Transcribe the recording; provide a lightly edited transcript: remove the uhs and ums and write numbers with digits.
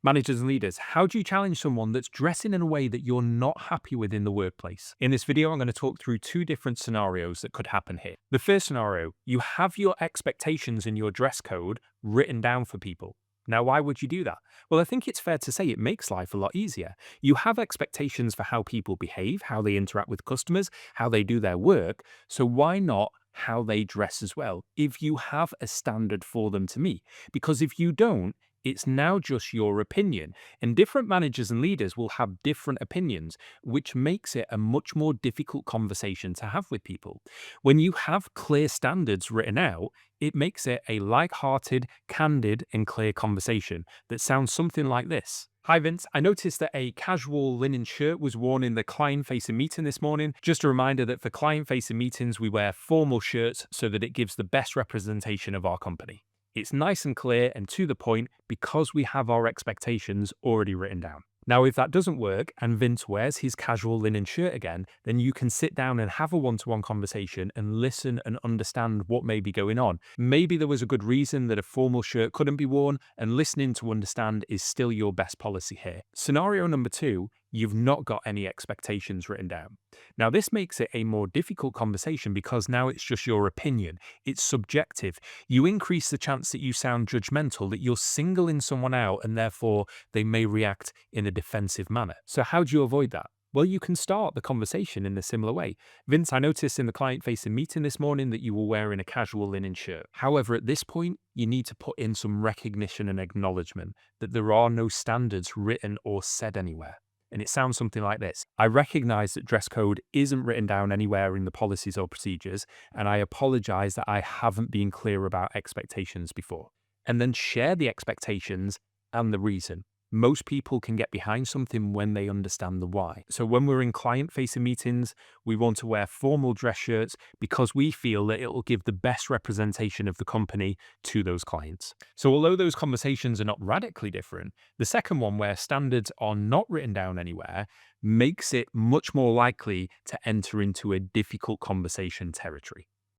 Managers and leaders, how do you challenge someone that's dressing in a way that you're not happy with in the workplace? In this video, I'm going to talk through two different scenarios that could happen here. The first scenario, you have your expectations in your dress code written down for people. Now, why would you do that? Well, I think it's fair to say it makes life a lot easier. You have expectations for how people behave, how they interact with customers, how they do their work. So why not how they dress as well, if you have a standard for them to meet? Because if you don't, it's now just your opinion. And different managers and leaders will have different opinions, which makes it a much more difficult conversation to have with people. When you have clear standards written out, it makes it a light-hearted, candid, and clear conversation that sounds something like this. Hi Vince, I noticed that a casual linen shirt was worn in the client-facing meeting this morning. Just a reminder that for client-facing meetings, we wear formal shirts so that it gives the best representation of our company. It's nice and clear and to the point because we have our expectations already written down. Now, if that doesn't work and Vince wears his casual linen shirt again, then you can sit down and have a one-to-one conversation and listen and understand what may be going on. Maybe there was a good reason that a formal shirt couldn't be worn, and listening to understand is still your best policy here. Scenario number two, you've not got any expectations written down. Now, this makes it a more difficult conversation because now it's just your opinion. It's subjective. You increase the chance that you sound judgmental, that you're singling someone out, and therefore they may react in a defensive manner. So how do you avoid that? Well, you can start the conversation in a similar way. Vince, I noticed in the client-facing meeting this morning that you were wearing a casual linen shirt. However, at this point, you need to put in some recognition and acknowledgement that there are no standards written or said anywhere. And it sounds something like this. I recognize that dress code isn't written down anywhere in the policies or procedures, and I apologize that I haven't been clear about expectations before. And then share the expectations and the reason. Most people can get behind something when they understand the why. So when we're in client-facing meetings, we want to wear formal dress shirts because we feel that it will give the best representation of the company to those clients. So although those conversations are not radically different, the second one, where standards are not written down anywhere, makes it much more likely to enter into a difficult conversation territory.